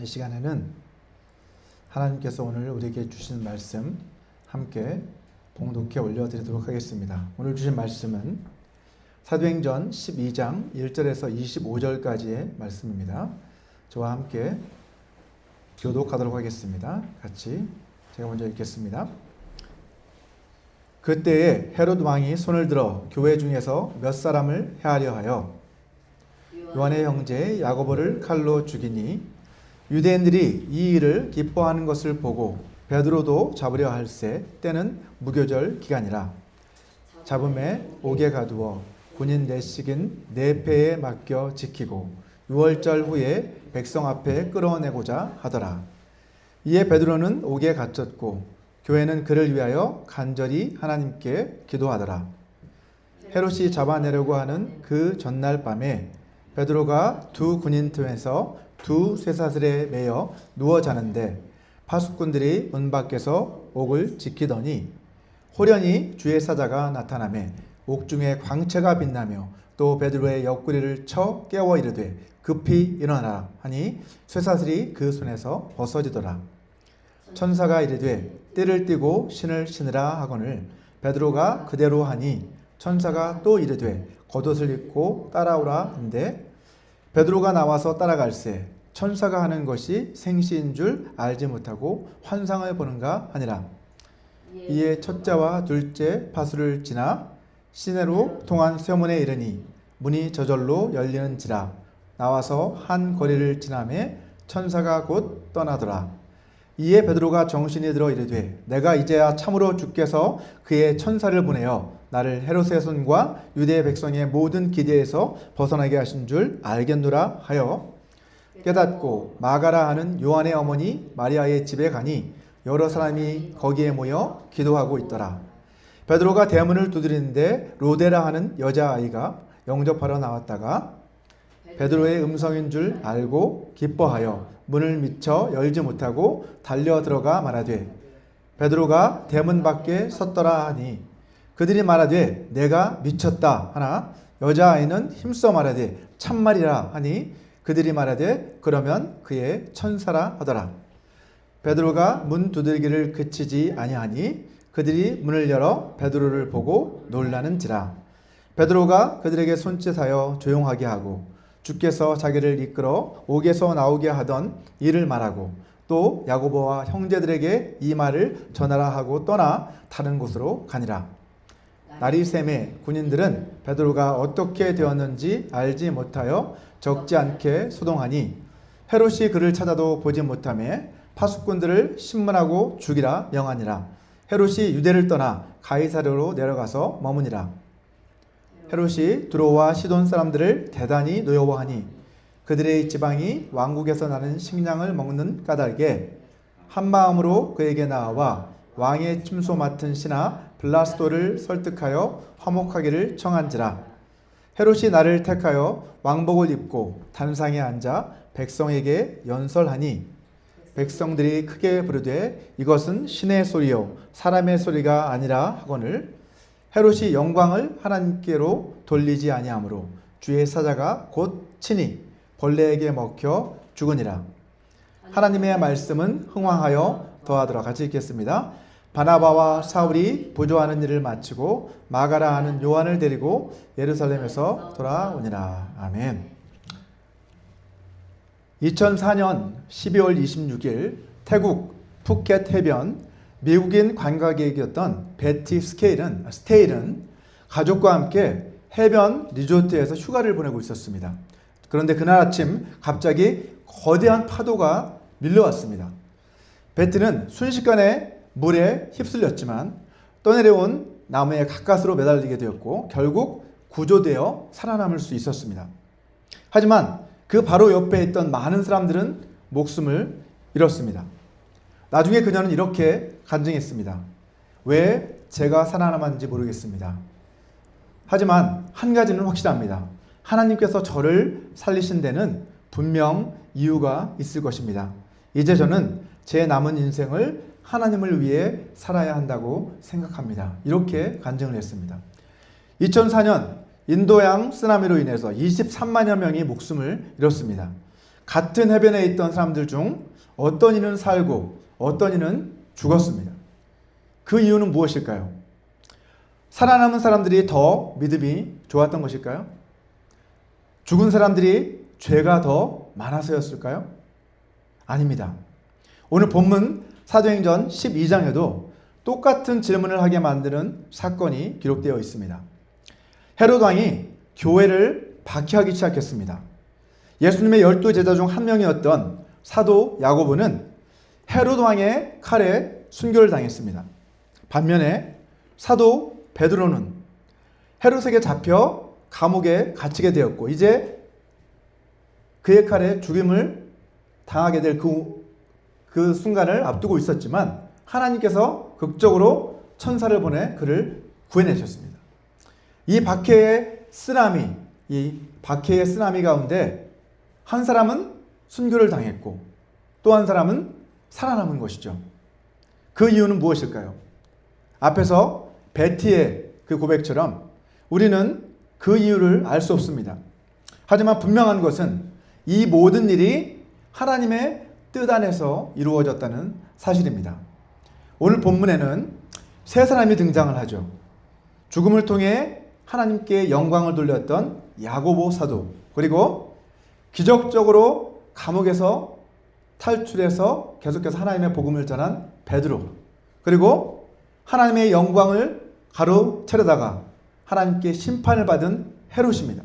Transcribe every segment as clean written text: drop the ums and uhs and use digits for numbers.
이 시간에는 하나님께서 오늘 우리에게 주신 말씀 함께 봉독해 올려드리도록 하겠습니다. 오늘 주신 말씀은 사도행전 12장 1절에서 25절까지의 말씀입니다. 저와 함께 교독하도록 하겠습니다. 같이 제가 먼저 읽겠습니다. 그때에 헤롯 왕이 손을 들어 교회 중에서 몇 사람을 해하려 하여 요한의 형제 야고보를 칼로 죽이니 유대인들이 이 일을 기뻐하는 것을 보고 베드로도 잡으려 할세 때는 무교절 기간이라. 잡음에 옥에 가두어 군인 내식인 내패에 맡겨 지키고 6월절 후에 백성 앞에 끌어내고자 하더라. 이에 베드로는 옥에 갇혔고 교회는 그를 위하여 간절히 하나님께 기도하더라. 헤롯이 잡아내려고 하는 그 전날 밤에 베드로가 두 군인 틈에서 두 쇠사슬에 매여 누워 자는데 파수꾼들이 문 밖에서 옥을 지키더니 호련히 주의 사자가 나타나매 옥중에 광채가 빛나며 또 베드로의 옆구리를 쳐 깨워 이르되 급히 일어나라 하니 쇠사슬이 그 손에서 벗어지더라. 천사가 이르되 띠를 띠고 신을 신으라 하거늘 베드로가 그대로 하니 천사가 또 이르되 겉옷을 입고 따라오라 한데 베드로가 나와서 따라갈새 천사가 하는 것이 생시인 줄 알지 못하고 환상을 보는가 하니라. 이에 첫째와 둘째 파수를 지나 시내로 통한 쇠문에 이르니 문이 저절로 열리는지라. 나와서 한 거리를 지나매 천사가 곧 떠나더라. 이에 베드로가 정신이 들어 이르되 내가 이제야 참으로 주께서 그의 천사를 보내어 나를 헤롯의 손과 유대 백성의 모든 기대에서 벗어나게 하신 줄 알겠노라 하여 깨닫고 마가라 하는 요한의 어머니 마리아의 집에 가니 여러 사람이 거기에 모여 기도하고 있더라. 베드로가 대문을 두드리는데 로데라 하는 여자아이가 영접하러 나왔다가 베드로의 음성인 줄 알고 기뻐하여 문을 미쳐 열지 못하고 달려 들어가 말하되 베드로가 대문 밖에 섰더라 하니 그들이 말하되 내가 미쳤다 하나 여자아이는 힘써 말하되 참말이라 하니 그들이 말하되 그러면 그의 천사라 하더라. 베드로가 문 두들기를 그치지 아니하니 그들이 문을 열어 베드로를 보고 놀라는지라. 베드로가 그들에게 손짓하여 조용하게 하고 주께서 자기를 이끌어 옥에서 나오게 하던 일을 말하고 또 야고보와 형제들에게 이 말을 전하라 하고 떠나 다른 곳으로 가니라. 날이 새매 군인들은 베드로가 어떻게 되었는지 알지 못하여 적지 않게 소동하니 헤롯이 그를 찾아도 보지 못하며 파수꾼들을 신문하고 죽이라 명하니라. 헤롯이 유대를 떠나 가이사랴로 내려가서 머무니라. 헤롯이 두로와 시돈 사람들을 대단히 노여워하니 그들의 지방이 왕국에서 나는 식량을 먹는 까닭에 한마음으로 그에게 나아와 왕의 침소 맡은 신하 블라스도를 설득하여 화목하기를 청한지라. 헤롯이 나를 택하여 왕복을 입고 단상에 앉아 백성에게 연설하니 백성들이 크게 부르되 이것은 신의 소리요 사람의 소리가 아니라 하거늘 헤롯이 영광을 하나님께로 돌리지 아니하므로 주의 사자가 곧 친히 벌레에게 먹혀 죽으니라. 하나님의 말씀은 흥왕하여 더하더라. 같이 읽겠습니다. 바나바와 사울이 부조하는 일을 마치고 마가라 하는 요한을 데리고 예루살렘에서 돌아오니라. 아멘. 2004년 12월 26일 태국 푸켓 해변 미국인 관광객이었던 베티 스테일은 가족과 함께 해변 리조트에서 휴가를 보내고 있었습니다. 그런데 그날 아침 갑자기 거대한 파도가 밀려왔습니다. 베티는 순식간에 물에 휩쓸렸지만 떠내려온 나무에 가까스로 매달리게 되었고 결국 구조되어 살아남을 수 있었습니다. 하지만 그 바로 옆에 있던 많은 사람들은 목숨을 잃었습니다. 나중에 그녀는 이렇게 간증했습니다. 왜 제가 살아남았는지 모르겠습니다. 하지만 한 가지는 확실합니다. 하나님께서 저를 살리신 데는 분명 이유가 있을 것입니다. 이제 저는 제 남은 인생을 하나님을 위해 살아야 한다고 생각합니다. 이렇게 간증을 했습니다. 2004년 인도양 쓰나미로 인해서 23만여 명이 목숨을 잃었습니다. 같은 해변에 있던 사람들 중 어떤 이는 살고 어떤 이는 죽었습니다. 그 이유는 무엇일까요? 살아남은 사람들이 더 믿음이 좋았던 것일까요? 죽은 사람들이 죄가 더 많아서였을까요? 아닙니다. 오늘 본문 사도행전 12장에도 똑같은 질문을 하게 만드는 사건이 기록되어 있습니다. 헤롯 왕이 교회를 박해하기 시작했습니다. 예수님의 12제자 중 한 명이었던 사도 야고보는 헤롯 왕의 칼에 순교를 당했습니다. 반면에 사도 베드로는 헤롯에게 잡혀 감옥에 갇히게 되었고 이제 그의 칼에 죽임을 당하게 될 그 순간을 앞두고 있었지만 하나님께서 극적으로 천사를 보내 그를 구해내셨습니다. 이 박해의 쓰나미 가운데 한 사람은 순교를 당했고 또 한 사람은 살아남은 것이죠. 그 이유는 무엇일까요? 앞에서 베티의 그 고백처럼 우리는 그 이유를 알 수 없습니다. 하지만 분명한 것은 이 모든 일이 하나님의 뜻 안에서 이루어졌다는 사실입니다. 오늘 본문에는 세 사람이 등장을 하죠. 죽음을 통해 하나님께 영광을 돌렸던 야고보 사도, 그리고 기적적으로 감옥에서 탈출해서 계속해서 하나님의 복음을 전한 베드로, 그리고 하나님의 영광을 가로채려다가 하나님께 심판을 받은 헤롯입니다.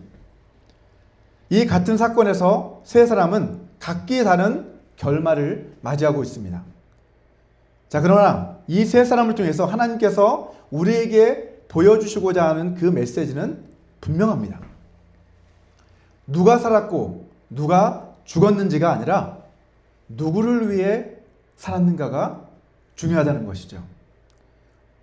이 같은 사건에서 세 사람은 각기 다른 결말을 맞이하고 있습니다. 자, 그러나 이 세 사람을 통해서 하나님께서 우리에게 보여주시고자 하는 그 메시지는 분명합니다. 누가 살았고 누가 죽었는지가 아니라 누구를 위해 살았는가가 중요하다는 것이죠.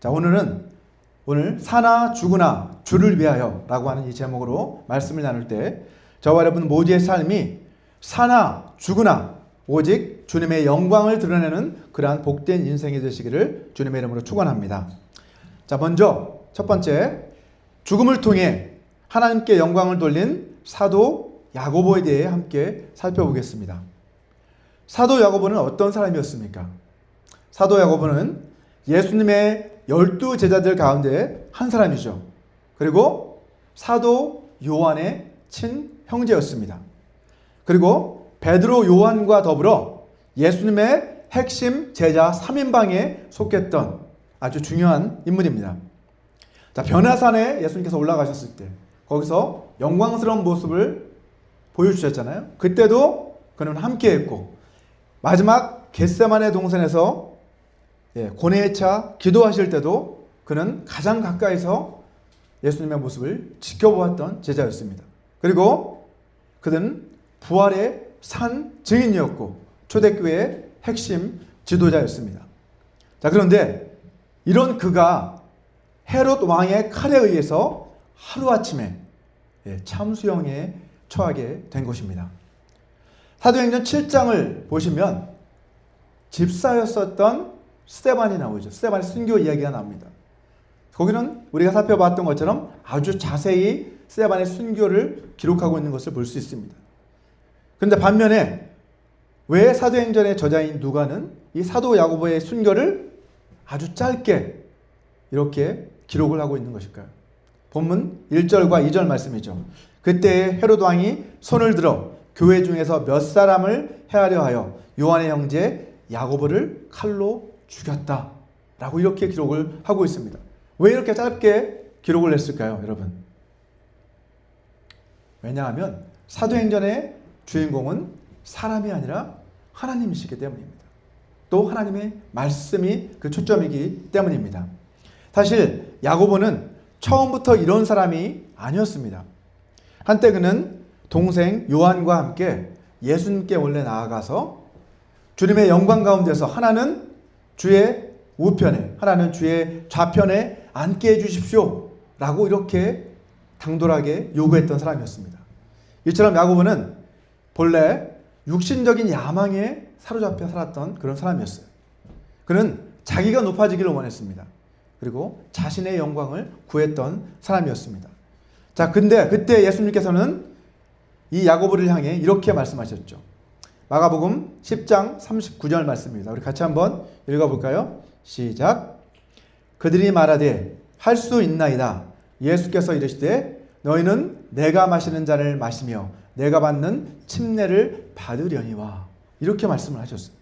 자, 오늘 사나 죽으나 주를 위하여 라고 하는 이 제목으로 말씀을 나눌 때 저와 여러분 모두의 삶이 사나 죽으나 오직 주님의 영광을 드러내는 그러한 복된 인생이 되시기를 주님의 이름으로 축원합니다. 자, 먼저 첫 번째, 죽음을 통해 하나님께 영광을 돌린 사도 야고보에 대해 함께 살펴보겠습니다. 사도 야고보는 어떤 사람이었습니까? 사도 야고보는 예수님의 12제자들 가운데 한 사람이죠. 그리고 사도 요한의 친형제였습니다. 그리고 베드로, 요한과 더불어 예수님의 핵심 제자 3인방에 속했던 아주 중요한 인물입니다. 자, 변화산에 예수님께서 올라가셨을 때 거기서 영광스러운 모습을 보여주셨잖아요. 그때도 그는 함께했고 마지막 겟세마네 동산에서 고뇌에 차 기도하실 때도 그는 가장 가까이서 예수님의 모습을 지켜보았던 제자였습니다. 그리고 그는 부활의 산 증인이었고 초대교회의 핵심 지도자였습니다. 자, 그런데 이런 그가 헤롯 왕의 칼에 의해서 하루아침에 참수형에 처하게 된 것입니다. 사도행전 7장을 보시면 집사였었던 스데반이 나오죠. 스데반의 순교 이야기가 나옵니다. 거기는 우리가 살펴봤던 것처럼 아주 자세히 스데반의 순교를 기록하고 있는 것을 볼 수 있습니다. 그런데 반면에 왜 사도행전의 저자인 누가는 이 사도 야고보의 순교를 아주 짧게 이렇게 기록을 하고 있는 것일까요? 본문 1절과 2절 말씀이죠. 그때 헤롯 왕이 손을 들어 교회 중에서 몇 사람을 해하려 하여 요한의 형제 야고보를 칼로 죽였다 라고 이렇게 기록을 하고 있습니다. 왜 이렇게 짧게 기록을 했을까요, 여러분? 왜냐하면 사도행전의 주인공은 사람이 아니라 하나님이시기 때문입니다. 또 하나님의 말씀이 그 초점이기 때문입니다. 사실 야고보는 처음부터 이런 사람이 아니었습니다. 한때 그는 동생 요한과 함께 예수님께 원래 나아가서 주님의 영광 가운데서 하나는 주의 우편에, 하나는 주의 좌편에 앉게 해주십시오 라고 이렇게 당돌하게 요구했던 사람이었습니다. 이처럼 야고보는 본래 육신적인 야망에 사로잡혀 살았던 그런 사람이었어요. 그는 자기가 높아지기를 원했습니다. 그리고 자신의 영광을 구했던 사람이었습니다. 자, 근데 그때 예수님께서는 이 야고보를 향해 이렇게 말씀하셨죠. 마가복음 10장 39절 말씀입니다. 우리 같이 한번 읽어볼까요? 시작. 그들이 말하되 할 수 있나이다. 예수께서 이르시되 너희는 내가 마시는 잔을 마시며 내가 받는 침례를 받으려니와. 이렇게 말씀을 하셨어요.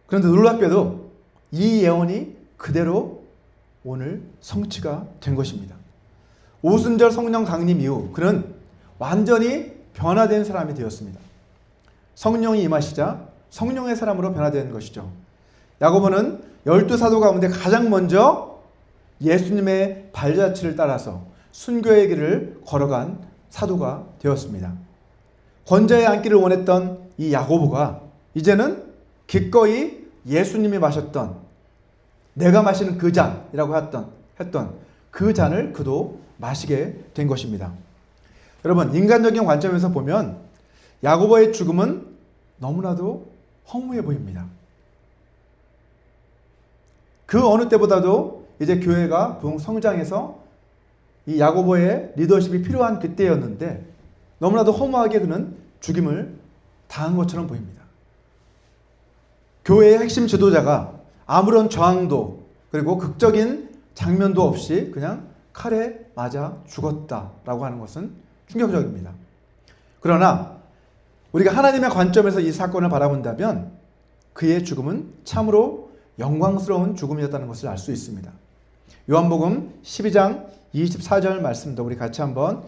그런데 놀랍게도 이 예언이 그대로 오늘 성취가 된 것입니다. 오순절 성령 강림 이후 그는 완전히 변화된 사람이 되었습니다. 성령이 임하시자 성령의 사람으로 변화된 것이죠. 야고보는 12사도 가운데 가장 먼저 예수님의 발자취를 따라서 순교의 길을 걸어간 사도가 되었습니다. 권자에 앉기를 원했던 이 야고보가 이제는 기꺼이 예수님이 마셨던, 내가 마시는 그 잔이라고 했던 그 잔을 그도 마시게 된 것입니다. 여러분, 인간적인 관점에서 보면 야고보의 죽음은 너무나도 허무해 보입니다. 그 어느 때보다도 이제 교회가 부흥 성장해서 이 야고보의 리더십이 필요한 그때였는데 너무나도 허무하게 그는 죽임을 당한 것처럼 보입니다. 교회의 핵심 지도자가 아무런 저항도 그리고 극적인 장면도 없이 그냥 칼에 맞아 죽었다라고 하는 것은 충격적입니다. 그러나 우리가 하나님의 관점에서 이 사건을 바라본다면 그의 죽음은 참으로 영광스러운 죽음이었다는 것을 알 수 있습니다. 요한복음 12장 24절 말씀도 우리 같이 한번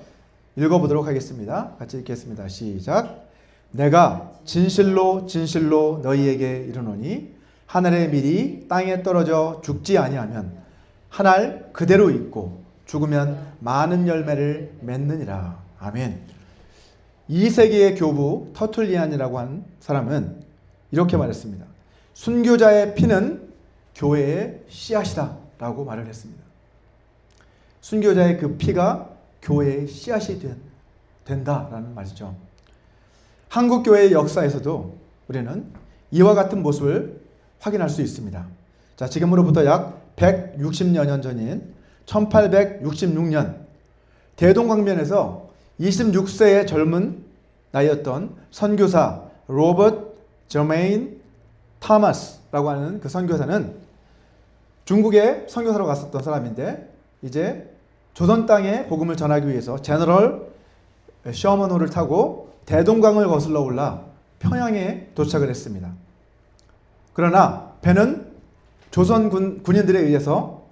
읽어보도록 하겠습니다. 같이 읽겠습니다. 시작. 내가 진실로 진실로 너희에게 이르노니 하늘의 밀이 땅에 떨어져 죽지 아니하면 한 알 그대로 있고 죽으면 많은 열매를 맺느니라. 아멘. 2세기의 교부 터툴리안이라고 한 사람은 이렇게 말했습니다. 순교자의 피는 교회의 씨앗이다 라고 말을 했습니다. 순교자의 그 피가 교회의 씨앗이 된다라는 말이죠. 한국교회의 역사에서도 우리는 이와 같은 모습을 확인할 수 있습니다. 자, 지금으로부터 약 160여 년 전인 1866년 대동강변에서 26세의 젊은 나이였던 선교사 로버트 저메인 타마스라고 하는 그 선교사는 중국에 선교사로 갔었던 사람인데 이제 조선 땅에 복음을 전하기 위해서 제너럴 셔먼호를 타고 대동강을 거슬러 올라 평양에 도착을 했습니다. 그러나 배는 조선 군인들에 의해서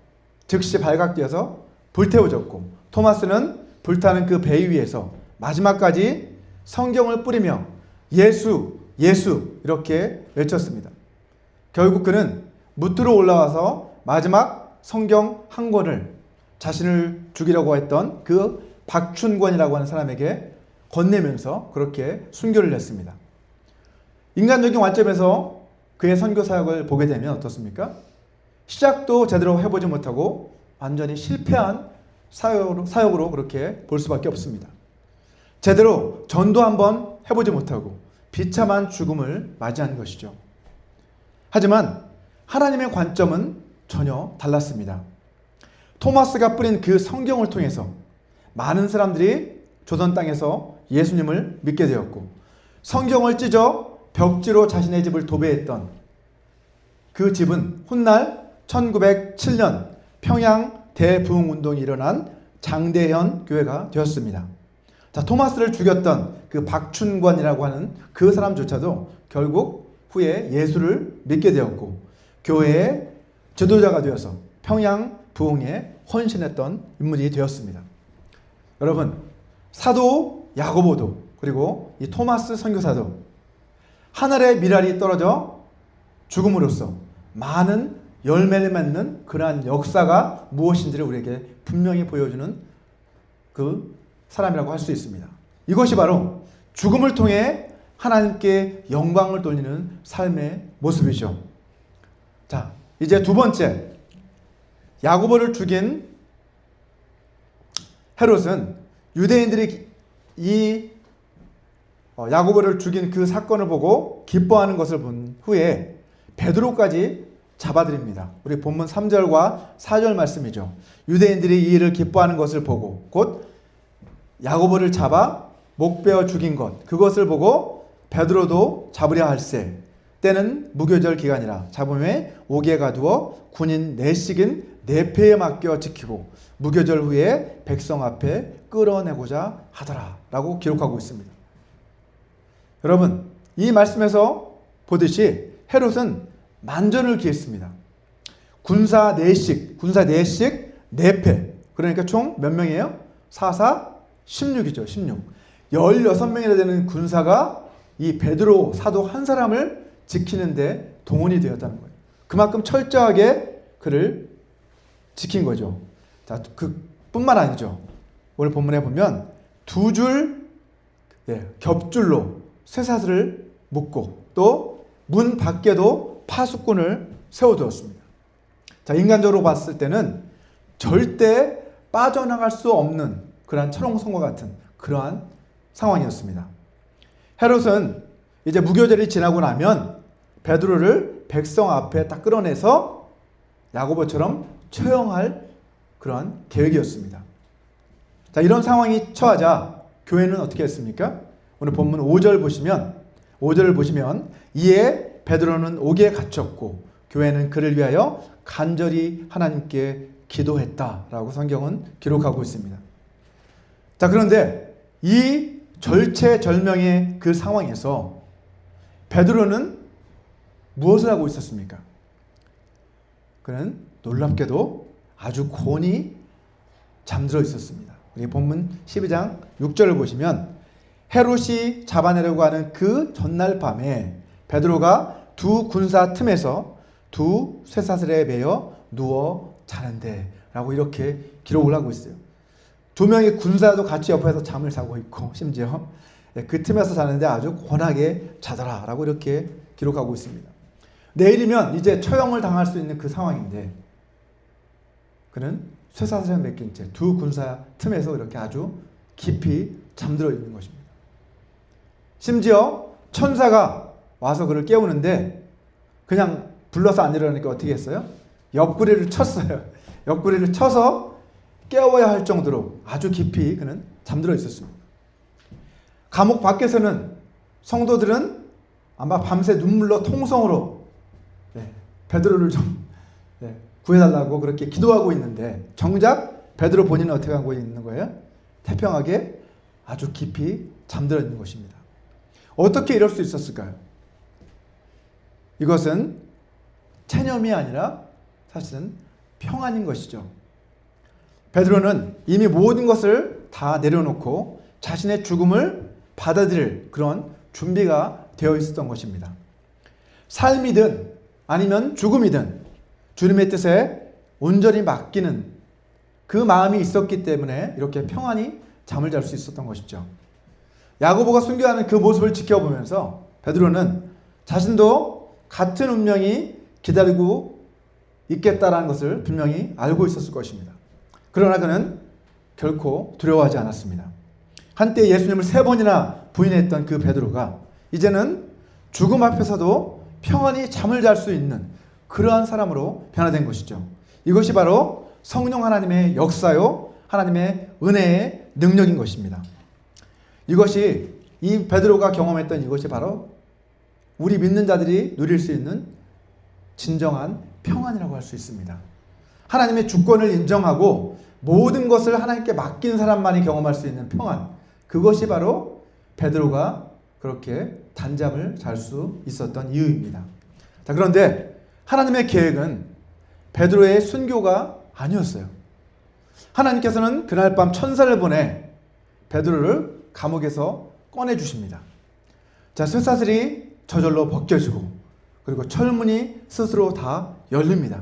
즉시 발각되어서 불태워졌고 토마스는 불타는 그 배 위에서 마지막까지 성경을 뿌리며 예수, 예수 이렇게 외쳤습니다. 결국 그는 무트로 올라와서 마지막 성경 한 권을 자신을 죽이려고 했던 그 박춘권이라고 하는 사람에게 건네면서 그렇게 순교를 했습니다. 인간적인 관점에서 그의 선교 사역을 보게 되면 어떻습니까? 시작도 제대로 해보지 못하고 완전히 실패한 사역으로 그렇게 볼 수밖에 없습니다. 제대로 전도 한번 해보지 못하고 비참한 죽음을 맞이한 것이죠. 하지만 하나님의 관점은 전혀 달랐습니다. 토마스가 뿌린 그 성경을 통해서 많은 사람들이 조선 땅에서 예수님을 믿게 되었고 성경을 찢어 벽지로 자신의 집을 도배했던 그 집은 훗날 1907년 평양 대부흥운동이 일어난 장대현 교회가 되었습니다. 자, 토마스를 죽였던 그 박춘권이라고 하는 그 사람조차도 결국 후에 예수를 믿게 되었고 교회의 지도자가 되어서 평양 부흥에 헌신했던 인물이 되었습니다. 여러분, 사도 야고보도 그리고 이 토마스 선교사도 하늘의 밀알이 떨어져 죽음으로써 많은 열매를 맺는 그러한 역사가 무엇인지를 우리에게 분명히 보여주는 그 사람이라고 할 수 있습니다. 이것이 바로 죽음을 통해 하나님께 영광을 돌리는 삶의 모습이죠. 자, 이제 두 번째, 야고보를 죽인 헤롯은 유대인들이 이 야고보를 죽인 그 사건을 보고 기뻐하는 것을 본 후에 베드로까지 잡아들입니다. 우리 본문 3절과 4절 말씀이죠. 유대인들이 이 일을 기뻐하는 것을 보고 곧 야고보를 잡아 목베어 죽인 것, 그것을 보고 베드로도 잡으려 할세. 때는 무교절 기간이라 잡음에 옥에 가두어 군인 내식인 내패에 맡겨 지키고 무교절 후에 백성 앞에 끌어내고자 하더라 라고 기록하고 있습니다. 여러분, 이 말씀에서 보듯이 헤롯은 만전을 기했습니다. 군사 내식, 내패. 그러니까 총 몇 명이에요? 4, 16이죠. 16. 16명이나 되는 군사가 이 베드로 사도 한 사람을 지키는데 동원이 되었다는 거예요. 그만큼 철저하게 그를 지킨 거죠. 자, 뿐만 아니죠. 오늘 본문에 보면 두 줄 겹줄로 쇠사슬을 묶고 또 문 밖에도 파수꾼을 세워두었습니다. 자, 인간적으로 봤을 때는 절대 빠져나갈 수 없는 그러한 철옹성과 같은 그러한 상황이었습니다. 헤롯은 이제 무교절이 지나고 나면 베드로를 백성 앞에 딱 끌어내서 야고보처럼 처형할 그러한 계획이었습니다. 자, 이런 상황이 처하자 교회는 어떻게 했습니까? 오늘 본문 5절을 보시면 이에 베드로는 옥에 갇혔고 교회는 그를 위하여 간절히 하나님께 기도했다라고 성경은 기록하고 있습니다. 자, 그런데 이 절체절명의 그 상황에서 베드로는 무엇을 하고 있었습니까? 그는 놀랍게도 아주 곤히 잠들어 있었습니다. 우리 본문 12장 6절을 보시면 헤롯이 잡아내려고 하는 그 전날 밤에 베드로가 두 군사 틈에서 두 쇠사슬에 매여 누워 자는데 라고 이렇게 기록을 하고 있어요. 두 명의 군사도 같이 옆에서 잠을 자고 있고 심지어 그 틈에서 자는데 아주 곤하게 자더라 라고 이렇게 기록하고 있습니다. 내일이면 이제 처형을 당할 수 있는 그 상황인데 그는 쇠사슬에 맡긴 채 두 군사 틈에서 이렇게 아주 깊이 잠들어 있는 것입니다. 심지어 천사가 와서 그를 깨우는데 그냥 불러서 안 일어나니까 어떻게 했어요? 옆구리를 쳤어요. 옆구리를 쳐서 깨워야 할 정도로 아주 깊이 그는 잠들어 있었습니다. 감옥 밖에서는 성도들은 아마 밤새 눈물로 통성으로 베드로를 좀 구해달라고 그렇게 기도하고 있는데 정작 베드로 본인은 어떻게 하고 있는 거예요? 태평하게 아주 깊이 잠들어 있는 것입니다. 어떻게 이럴 수 있었을까요? 이것은 체념이 아니라 사실은 평안인 것이죠. 베드로는 이미 모든 것을 다 내려놓고 자신의 죽음을 받아들일 그런 준비가 되어 있었던 것입니다. 삶이든 아니면 죽음이든 주님의 뜻에 온전히 맡기는 그 마음이 있었기 때문에 이렇게 평안히 잠을 잘 수 있었던 것이죠. 야고보가 순교하는 그 모습을 지켜보면서 베드로는 자신도 같은 운명이 기다리고 있겠다라는 것을 분명히 알고 있었을 것입니다. 그러나 그는 결코 두려워하지 않았습니다. 한때 예수님을 3번이나 부인했던 그 베드로가 이제는 죽음 앞에서도 평안히 잠을 잘 수 있는 그러한 사람으로 변화된 것이죠. 이것이 바로 성령 하나님의 역사요, 하나님의 은혜의 능력인 것입니다. 이것이 이 베드로가 경험했던 이것이 바로 우리 믿는 자들이 누릴 수 있는 진정한 평안이라고 할 수 있습니다. 하나님의 주권을 인정하고 모든 것을 하나님께 맡긴 사람만이 경험할 수 있는 평안, 그것이 바로 베드로가 그렇게 단잠을 잘 수 있었던 이유입니다. 자, 그런데 하나님의 계획은 베드로의 순교가 아니었어요. 하나님께서는 그날 밤 천사를 보내 베드로를 감옥에서 꺼내주십니다. 자, 쇠사슬이 저절로 벗겨지고 그리고 철문이 스스로 다 열립니다.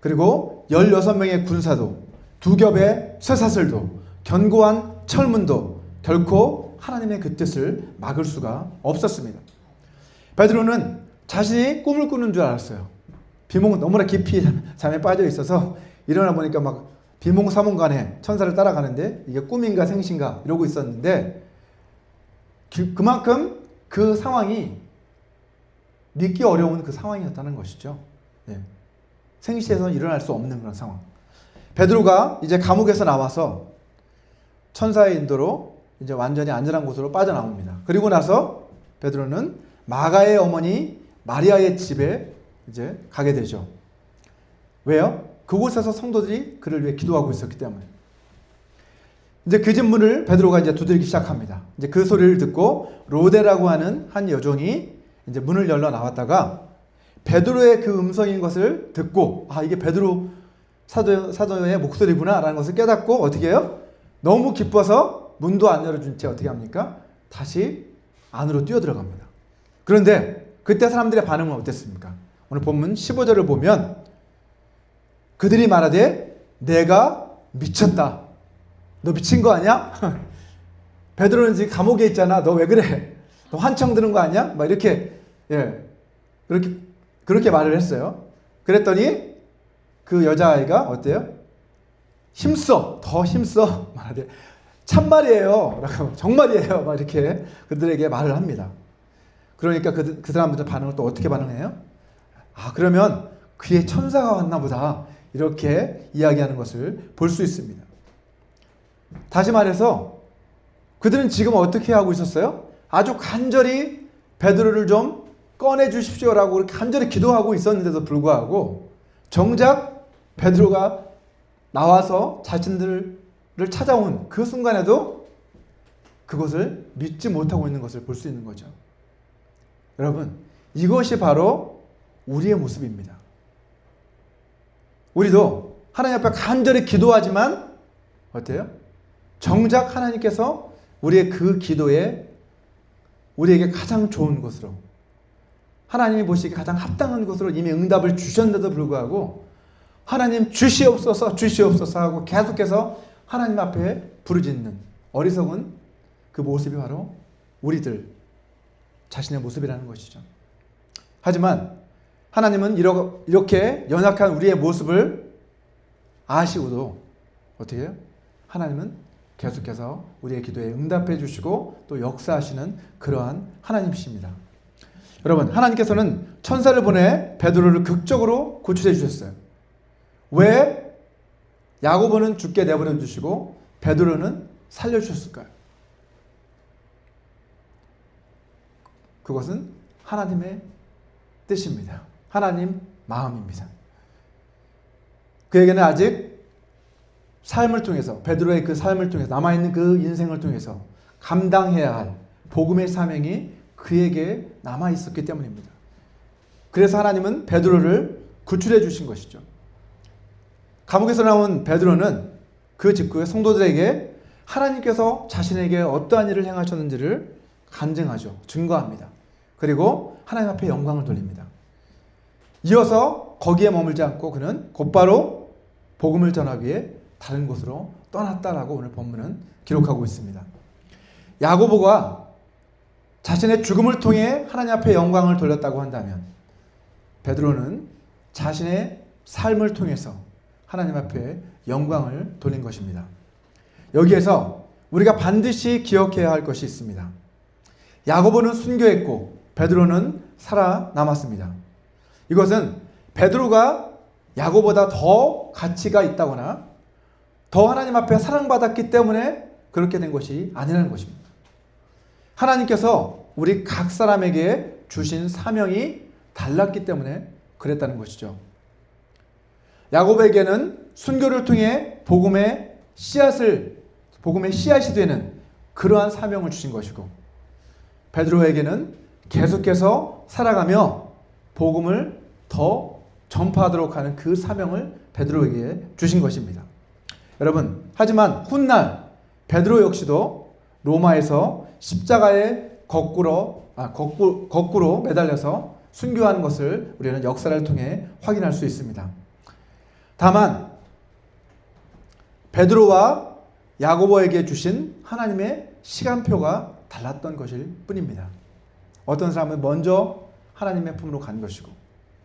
그리고 16명의 군사도 두 겹의 쇠사슬도 견고한 철문도 결코 하나님의 그 뜻을 막을 수가 없었습니다. 베드로는 자신이 꿈을 꾸는 줄 알았어요. 너무나 깊이 잠에 빠져 있어서 일어나 보니까 막 비몽사몽간에 천사를 따라가는데 이게 꿈인가 생신가 이러고 있었는데 그만큼 그 상황이 믿기 어려운 그 상황이었다는 것이죠. 생시에서 일어날 수 없는 그런 상황. 베드로가 이제 감옥에서 나와서 천사의 인도로 이제 완전히 안전한 곳으로 빠져나옵니다. 그리고 나서 베드로는 마가의 어머니 마리아의 집에 이제 가게 되죠. 왜요? 그곳에서 성도들이 그를 위해 기도하고 있었기 때문에. 이제 그 집 문을 베드로가 이제 두드리기 시작합니다. 이제 그 소리를 듣고 로데라고 하는 한 여종이 이제 문을 열러 나왔다가 베드로의 그 음성인 것을 듣고, 아, 이게 베드로 사도의 목소리구나라는 것을 깨닫고 어떻게 해요? 너무 기뻐서 문도 안 열어준 채 어떻게 합니까? 다시 안으로 뛰어들어갑니다. 그런데 그때 사람들의 반응은 어땠습니까? 오늘 본문 15절을 보면 그들이 말하되 내가 미쳤다. 너 미친 거 아니야? 베드로는 지금 감옥에 있잖아. 너 왜 그래? 너 환청 드는 거 아니야? 막 이렇게, 그렇게 말을 했어요. 그랬더니 그 여자아이가 어때요? 힘써, 더 힘써. 말하되 참말이에요. 정말이에요. 막 이렇게 그들에게 말을 합니다. 그러니까 그 사람들 반응을 또 어떻게 반응해요? 아, 그러면 그의 천사가 왔나 보다. 이렇게 이야기하는 것을 볼 수 있습니다. 다시 말해서 그들은 지금 어떻게 하고 있었어요? 아주 간절히 베드로를 좀 꺼내 주십시오라고 그렇게 간절히 기도하고 있었는데도 불구하고 정작 베드로가 나와서 자신들을 찾아온 그 순간에도 그것을 믿지 못하고 있는 것을 볼 수 있는 거죠. 여러분, 이것이 바로 우리의 모습입니다. 우리도 하나님 앞에 간절히 기도하지만 어때요? 정작 하나님께서 우리의 그 기도에 우리에게 가장 좋은 것으로, 하나님이 보시기에 가장 합당한 것으로 이미 응답을 주셨는데도 불구하고 하나님 주시옵소서 주시옵소서 하고 계속해서 하나님 앞에 부르짖는 어리석은 그 모습이 바로 우리들 자신의 모습이라는 것이죠. 하지만 하나님은 이렇게 연약한 우리의 모습을 아시고도 어떻게 해요? 하나님은 계속해서 우리의 기도에 응답해 주시고 또 역사하시는 그러한 하나님이십니다. 여러분, 하나님께서는 천사를 보내 베드로를 극적으로 구출해 주셨어요. 왜 야고보는 죽게 내버려 주시고 베드로는 살려주셨을까요? 그것은 하나님의 뜻입니다. 하나님 마음입니다. 그에게는 아직 삶을 통해서, 베드로의 그 삶을 통해서, 남아있는 그 인생을 통해서 감당해야 할 복음의 사명이 그에게 남아있었기 때문입니다. 그래서 하나님은 베드로를 구출해 주신 것이죠. 감옥에서 나온 베드로는 그 직후에 성도들에게 하나님께서 자신에게 어떠한 일을 행하셨는지를 간증하죠. 증거합니다. 그리고 하나님 앞에 영광을 돌립니다. 이어서 거기에 머물지 않고 그는 곧바로 복음을 전하기 위해 다른 곳으로 떠났다라고 오늘 본문은 기록하고 있습니다. 야고보가 자신의 죽음을 통해 하나님 앞에 영광을 돌렸다고 한다면 베드로는 자신의 삶을 통해서 하나님 앞에 영광을 돌린 것입니다. 여기에서 우리가 반드시 기억해야 할 것이 있습니다. 야고보는 순교했고 베드로는 살아남았습니다. 이것은 베드로가 야고보다 더 가치가 있다거나 더 하나님 앞에 사랑받았기 때문에 그렇게 된 것이 아니라는 것입니다. 하나님께서 우리 각 사람에게 주신 사명이 달랐기 때문에 그랬다는 것이죠. 야고보에게는 순교를 통해 복음의 씨앗이 되는 그러한 사명을 주신 것이고 베드로에게는 계속해서 살아가며 복음을 더 전파하도록 하는 그 사명을 베드로에게 주신 것입니다. 여러분, 하지만 훗날 베드로 역시도 로마에서 십자가에 거꾸로 매달려서 순교하는 것을 우리는 역사를 통해 확인할 수 있습니다. 다만 베드로와 야고보에게 주신 하나님의 시간표가 달랐던 것일 뿐입니다. 어떤 사람은 먼저 하나님의 품으로 간 것이고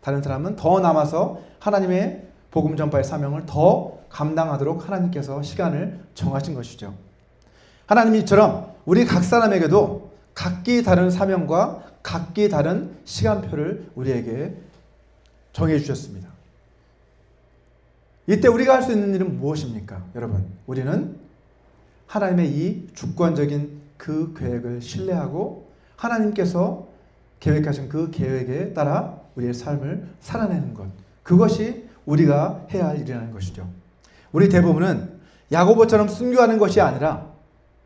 다른 사람은 더 남아서 하나님의 복음 전파의 사명을 더 감당하도록 하나님께서 시간을 정하신 것이죠. 하나님이 이처럼 우리 각 사람에게도 각기 다른 사명과 각기 다른 시간표를 우리에게 정해 주셨습니다. 이때 우리가 할 수 있는 일은 무엇입니까? 여러분, 우리는 하나님의 이 주권적인 그 계획을 신뢰하고 하나님께서 계획하신 그 계획에 따라 우리의 삶을 살아내는 것, 그것이 우리가 해야 할 일이라는 것이죠. 우리 대부분은 야고보처럼 순교하는 것이 아니라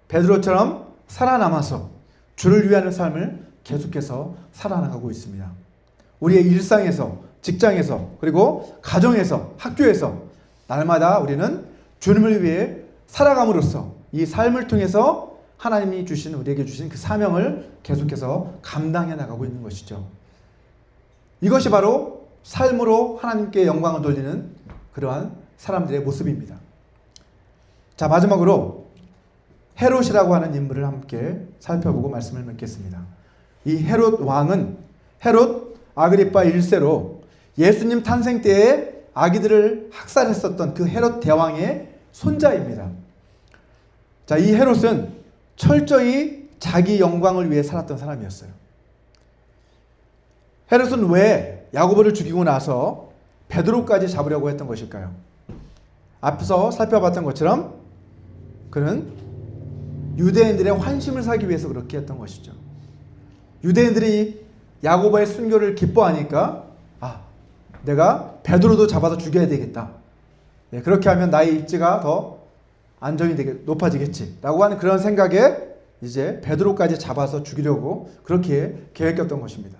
베드로처럼 살아남아서 주를 위하는 삶을 계속해서 살아나가고 있습니다. 우리의 일상에서, 직장에서, 그리고 가정에서, 학교에서 날마다 우리는 주님을 위해 살아감으로써 이 삶을 통해서 하나님이 주신, 우리에게 주신 그 사명을 계속해서 감당해 나가고 있는 것이죠. 이것이 바로 삶으로 하나님께 영광을 돌리는 그러한 사람들의 모습입니다. 자, 마지막으로 헤롯이라고 하는 인물을 함께 살펴보고 말씀을 맺겠습니다. 이 헤롯 왕은 헤롯 아그리파 1세로 예수님 탄생 때에 아기들을 학살했었던 그 헤롯 대왕의 손자입니다. 자, 이 헤롯은 철저히 자기 영광을 위해 살았던 사람이었어요. 헤롯은 왜 야고보를 죽이고 나서 베드로까지 잡으려고 했던 것일까요? 앞서 살펴봤던 것처럼 그는 유대인들의 환심을 사기 위해서 그렇게 했던 것이죠. 유대인들이 야고보의 순교를 기뻐하니까 내가 베드로도 잡아서 죽여야 되겠다. 그렇게 하면 나의 입지가 더 안정이 높아지겠지 라고 하는 그런 생각에 이제 베드로까지 잡아서 죽이려고 그렇게 계획했던 것입니다.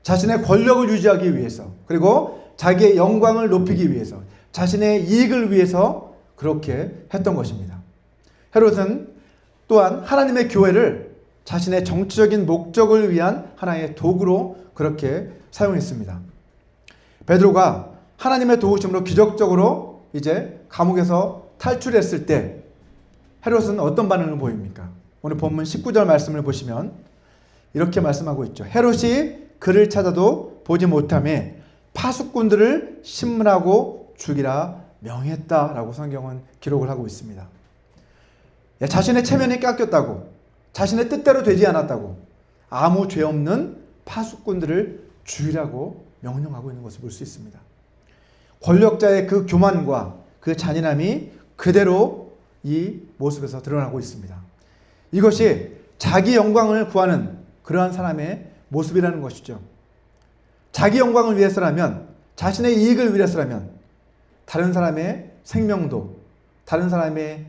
자신의 권력을 유지하기 위해서, 그리고 자기의 영광을 높이기 위해서, 자신의 이익을 위해서 그렇게 했던 것입니다. 헤롯은 또한 하나님의 교회를 자신의 정치적인 목적을 위한 하나의 도구로 그렇게 사용했습니다. 베드로가 하나님의 도우심으로 기적적으로 이제 감옥에서 탈출했을 때 헤롯은 어떤 반응을 보입니까? 오늘 본문 19절 말씀을 보시면 이렇게 말씀하고 있죠. 헤롯이 그를 찾아도 보지 못하며 파수꾼들을 신문하고 죽이라 명했다라고 성경은 기록을 하고 있습니다. 자신의 체면이 깎였다고, 자신의 뜻대로 되지 않았다고 아무 죄 없는 파수꾼들을 죽이라고 명령하고 있는 것을 볼 수 있습니다. 권력자의 그 교만과 그 잔인함이 그대로 이 모습에서 드러나고 있습니다. 이것이 자기 영광을 구하는 그러한 사람의 모습이라는 것이죠. 자기 영광을 위해서라면, 자신의 이익을 위해서라면 다른 사람의 생명도, 다른 사람의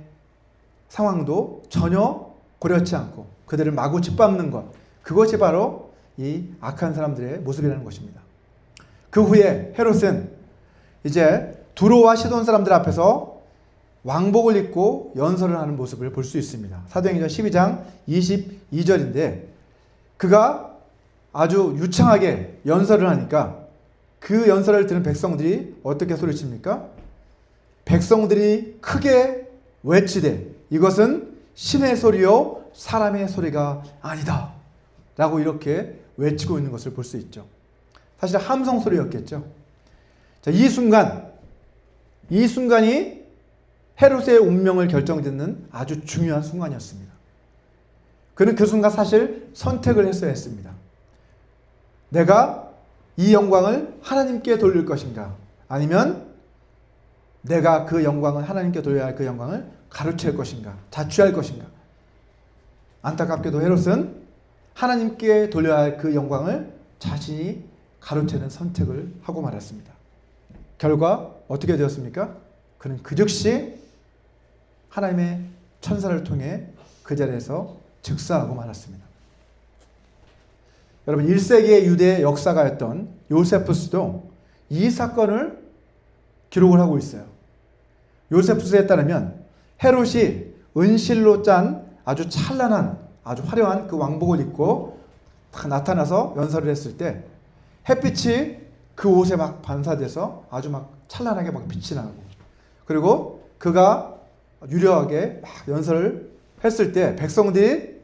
상황도 전혀 고려치 않고 그들을 마구 짓밟는 것, 그것이 바로 이 악한 사람들의 모습이라는 것입니다. 그 후에 헤롯은 이제 두로와 시돈 사람들 앞에서 왕복을 입고 연설을 하는 모습을 볼 수 있습니다. 사도행전 12장 22절인데 그가 아주 유창하게 연설을 하니까 그 연설을 들은 백성들이 어떻게 소리칩니까? 백성들이 크게 외치되 이것은 신의 소리요 사람의 소리가 아니다 라고 이렇게 외치고 있는 것을 볼 수 있죠. 사실 함성 소리였겠죠. 자, 이 순간이 헤롯의 운명을 결정짓는 아주 중요한 순간이었습니다. 그는 그 순간 사실 선택을 했어야 했습니다. 내가 이 영광을 하나님께 돌릴 것인가, 아니면 내가 그 영광을 하나님께 돌려야 할 그 영광을 가로챌 것인가, 자취할 것인가. 안타깝게도 헤롯은 하나님께 돌려야 할 그 영광을 자신이 가로채는 선택을 하고 말았습니다. 결과 어떻게 되었습니까? 그는 그 즉시 하나님의 천사를 통해 그 자리에서 즉사하고 말았습니다. 여러분, 1세기의 유대 역사가였던 요세푸스도 이 사건을 기록을 하고 있어요. 요세푸스에 따르면 헤롯이 은실로 짠 아주 찬란한, 아주 화려한 그 왕복을 입고 딱 나타나서 연설을 했을 때 햇빛이 그 옷에 막 반사돼서 아주 막 찬란하게 막 빛이 나고, 그리고 그가 유려하게 막 연설을 했을 때 백성들이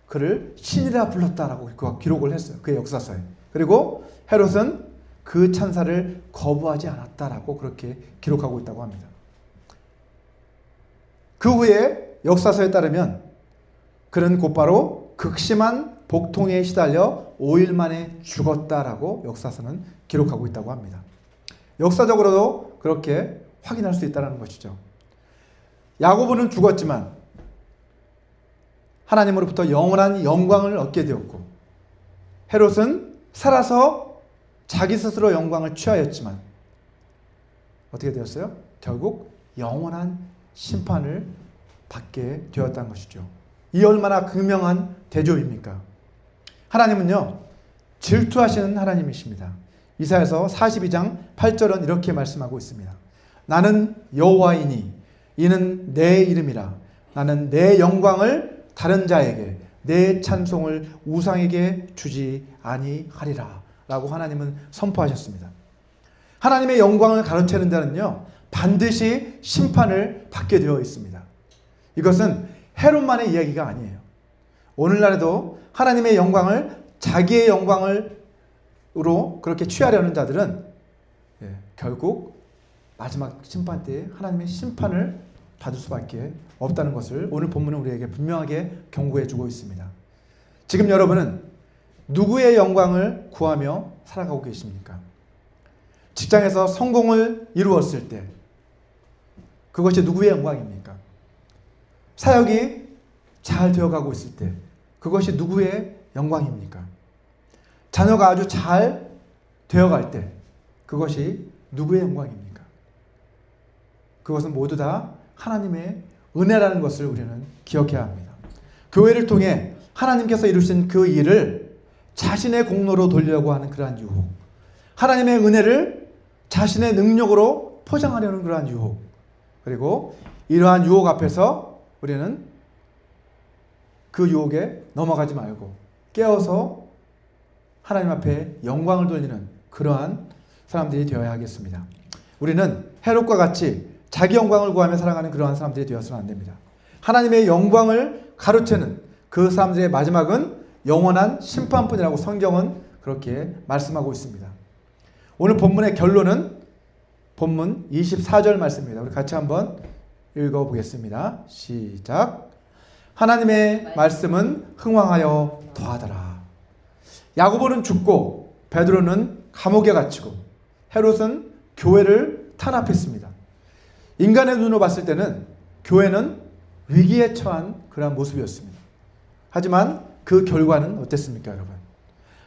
그를 신이라 불렀다라고 그가 기록을 했어요. 그의 역사서에. 그리고 헤롯은 그 찬사를 거부하지 않았다라고 그렇게 기록하고 있다고 합니다. 그 후에 역사서에 따르면 그는 곧바로 극심한 복통에 시달려 5일 만에 죽었다라고 역사서는 기록하고 있다고 합니다. 역사적으로도 그렇게 확인할 수 있다는 것이죠. 야고보는 죽었지만 하나님으로부터 영원한 영광을 얻게 되었고, 헤롯은 살아서 자기 스스로 영광을 취하였지만 어떻게 되었어요? 결국 영원한 심판을 받게 되었다는 것이죠. 이 얼마나 극명한 대조입니까? 하나님은요, 질투하시는 하나님이십니다. 이사야서 42장 8절은 이렇게 말씀하고 있습니다. 나는 여호와이니 이는 내 이름이라. 나는 내 영광을 다른 자에게, 내 찬송을 우상에게 주지 아니하리라 라고 하나님은 선포하셨습니다. 하나님의 영광을 가로채는 자는요, 반드시 심판을 받게 되어 있습니다. 이것은 헤롯만의 이야기가 아니에요. 오늘날에도 하나님의 영광을 자기의 영광으로 그렇게 취하려는 자들은 결국 마지막 심판 때에 하나님의 심판을 받을 수밖에 없다는 것을 오늘 본문은 우리에게 분명하게 경고해 주고 있습니다. 지금 여러분은 누구의 영광을 구하며 살아가고 계십니까? 직장에서 성공을 이루었을 때 그것이 누구의 영광입니까? 사역이 잘 되어가고 있을 때 그것이 누구의 영광입니까? 자녀가 아주 잘 되어갈 때 그것이 누구의 영광입니까? 그것은 모두 다 하나님의 은혜라는 것을 우리는 기억해야 합니다. 교회를 통해 하나님께서 이루신 그 일을 자신의 공로로 돌리려고 하는 그러한 유혹, 하나님의 은혜를 자신의 능력으로 포장하려는 그러한 유혹, 그리고 이러한 유혹 앞에서 우리는 그 유혹에 넘어가지 말고 깨어서 하나님 앞에 영광을 돌리는 그러한 사람들이 되어야 하겠습니다. 우리는 헤롯과 같이 자기 영광을 구하며 살아가는 그러한 사람들이 되어서는 안 됩니다. 하나님의 영광을 가로채는 그 사람들의 마지막은 영원한 심판뿐이라고 성경은 그렇게 말씀하고 있습니다. 오늘 본문의 결론은 본문 24절 말씀입니다. 우리 같이 한번 읽어보겠습니다. 시작. 하나님의 말씀은 흥왕하여 더하더라. 야고보는 죽고 베드로는 감옥에 갇히고 헤롯은 교회를 탄압했습니다. 인간의 눈으로 봤을 때는 교회는 위기에 처한 그런 모습이었습니다. 하지만 그 결과는 어땠습니까, 여러분?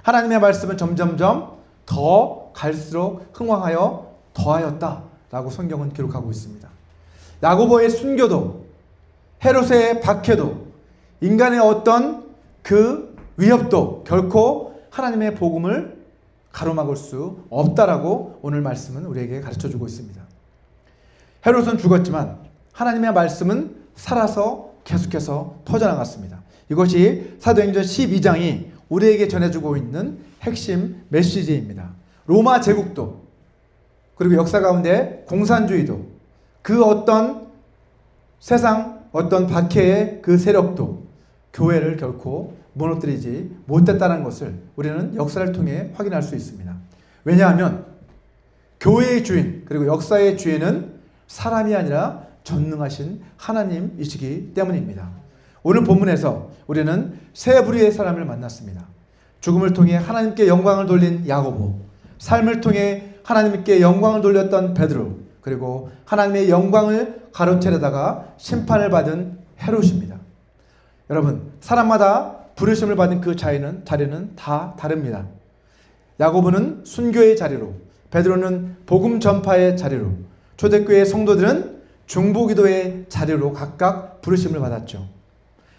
하나님의 말씀은 점점점 더 갈수록 흥왕하여 더하였다라고 성경은 기록하고 있습니다. 야고보의 순교도 헤롯의 박해도 인간의 어떤 그 위협도 결코 하나님의 복음을 가로막을 수 없다라고 오늘 말씀은 우리에게 가르쳐주고 있습니다. 헤롯은 죽었지만 하나님의 말씀은 살아서 계속해서 퍼져나갔습니다. 이것이 사도행전 12장이 우리에게 전해주고 있는 핵심 메시지입니다. 로마 제국도 그리고 역사 가운데 공산주의도 그 어떤 세상 어떤 박해의 그 세력도 교회를 결코 무너뜨리지 못했다는 것을 우리는 역사를 통해 확인할 수 있습니다. 왜냐하면 교회의 주인 그리고 역사의 주인은 사람이 아니라 전능하신 하나님이시기 때문입니다. 오늘 본문에서 우리는 세 부류의 사람을 만났습니다. 죽음을 통해 하나님께 영광을 돌린 야고보, 삶을 통해 하나님께 영광을 돌렸던 베드로, 그리고 하나님의 영광을 가로채려다가 심판을 받은 헤롯입니다. 여러분, 사람마다 부르심을 받은 그 자리는 다 다릅니다. 야고보는 순교의 자리로, 베드로는 복음 전파의 자리로, 초대교회 성도들은 중보기도의 자리로 각각 부르심을 받았죠.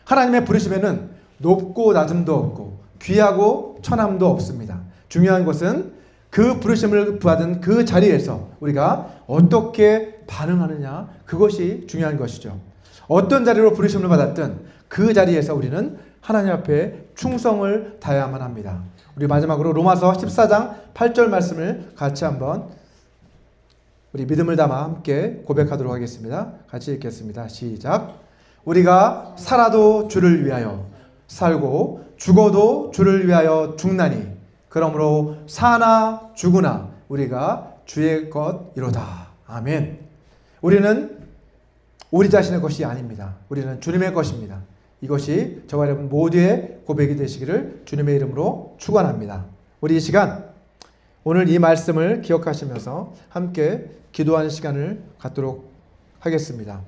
하나님의 부르심에는 높고 낮음도 없고 귀하고 천함도 없습니다. 중요한 것은 그 부르심을 받은 그 자리에서 우리가 어떻게 반응하느냐, 그것이 중요한 것이죠. 어떤 자리로 부르심을 받았든 그 자리에서 우리는 하나님 앞에 충성을 다해야만 합니다. 우리 마지막으로 로마서 14장 8절 말씀을 같이 한번 우리 믿음을 담아 함께 고백하도록 하겠습니다. 같이 읽겠습니다. 시작. 우리가 살아도 주를 위하여 살고 죽어도 주를 위하여 죽나니 그러므로 사나 죽으나 우리가 주의 것이로다. 아멘. 우리는 우리 자신의 것이 아닙니다. 우리는 주님의 것입니다. 이것이 저와 여러분 모두의 고백이 되시기를 주님의 이름으로 축원합니다. 우리 이 시간 오늘 이 말씀을 기억하시면서 함께 기도하는 시간을 갖도록 하겠습니다.